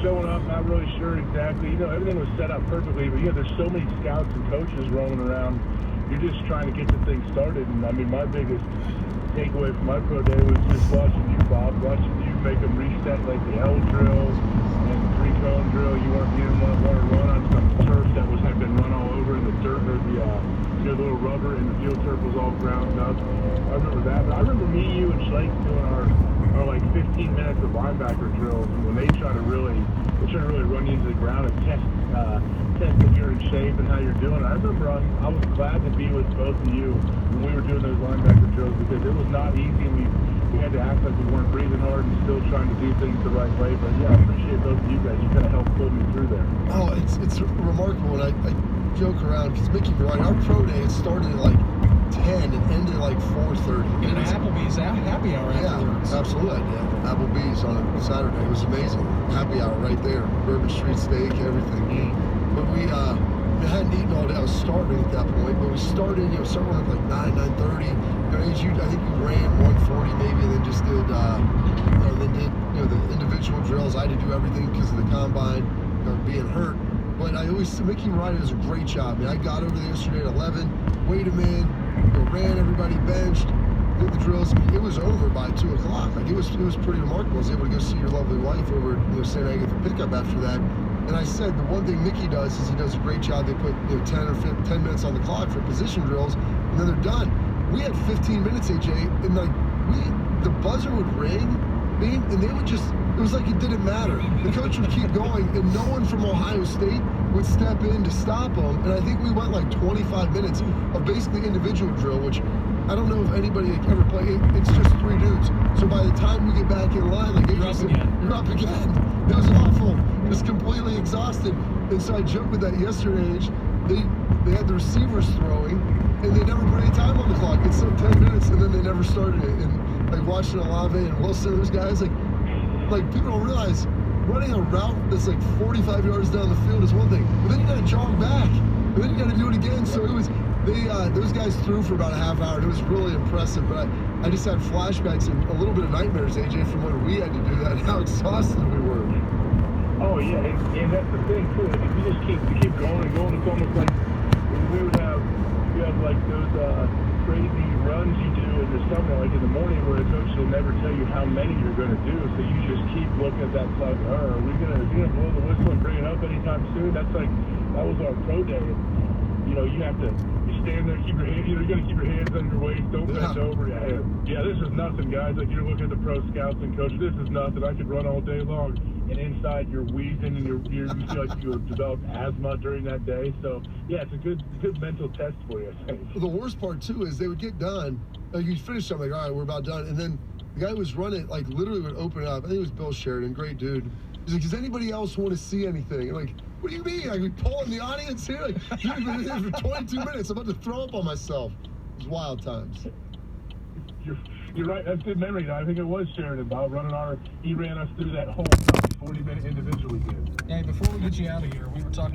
showing up, not really sure exactly. Everything was set up perfectly, but there's so many scouts and coaches roaming around. You're just trying to get the thing started. And I mean, my biggest takeaway from my pro day was just watching you, Bob, watching you make them reset like the L drill and 3-cone drill. You didn't want to run on some turf that had been run all over, and the dirt or the little rubber and the field turf was all ground up. I remember that. But I remember me, you, and Shlake doing our like 15 minutes of linebacker drills, and when they try to really run you into the ground and test if you're in shape and how you're doing. I remember I was glad to be with both of you when we were doing those linebacker drills, because it was not easy. We had to act like we weren't breathing hard and still trying to do things the right way. But yeah, I appreciate both of you guys. You kind of helped pull me through there. Oh, it's remarkable, and I joke around because Mickey, you're right. Our pro day, it started at like 10 and ended at like 4:30. And an Applebee's happy hour afterwards. Yeah, absolutely. Yeah, Applebee's on a Saturday. It was amazing. Happy hour right there. Bourbon Street steak, everything. But we hadn't eaten all day. I was starving at that point. But we started, started at like 9:30. I think you ran 140 maybe, and then just did, the individual drills. I had to do everything because of the combine, being hurt. But Mickey Ryder does a great job. I mean, I got over there yesterday at 11, weighed him in, ran everybody, benched, did the drills. I mean, it was over by 2 o'clock. Like, it was pretty remarkable. I was able to go see your lovely wife over at St. Agatha pickup after that. And I said the one thing Mickey does is he does a great job. They put 10 minutes on the clock for position drills, and then they're done. We had 15 minutes, AJ, and the buzzer would ring, and they would just, it was like it didn't matter. The coach would keep going, and no one from Ohio State would step in to stop them. And I think we went like 25 minutes of basically individual drill, which I don't know if anybody ever played. It's just 3 dudes. So by the time we get back in line, like AJ said, you're up again. It was awful. Just completely exhausted. And so I joked with that yesterday. They had the receivers throwing, and they never put any time on the clock. It's still 10 minutes, and then they never started it. And like watching Olave and Wilson, those guys, like people don't realize running a route that's like 45 yards down the field is one thing, but then you got to jog back, and then you got to do it again. So it was those guys threw for about a half hour. And it was really impressive, but I just had flashbacks and a little bit of nightmares, AJ, from when we had to do that and how exhausted we were. Oh yeah, and that's the thing too. If you just keep going and going, it's almost like we would have like those crazy runs you do in the summer, like in the morning, where a coach will never tell you how many you're going to do. So you just keep looking at that clock. Are we going to blow the whistle and bring it up anytime soon? That was our pro day. You stand there, keep your hands. You're going to keep your hands under your waist. Don't bend over. Yeah, this is nothing, guys. Like, you're looking at the pro scouts and coaches. This is nothing. I could run all day long. And inside, you're wheezing, and you feel like you developed asthma during that day. So yeah, it's a good mental test for you, I think. The worst part too is they would get done. Like, you'd finish something, like, all right, we're about done, and then the guy who was running like literally would open it up. I think it was Bill Sheridan, great dude. He's like, does anybody else want to see anything? I'm like, what do you mean? Like, we pulling the audience here? Like, dude, I've been here for 22 minutes. I'm about to throw up on myself. It was wild times. You're right. That's good memory. I think it was Sheridan, Bob, he ran us through that whole 40-minute individual we did. Hey, before we get you out of here, we were talking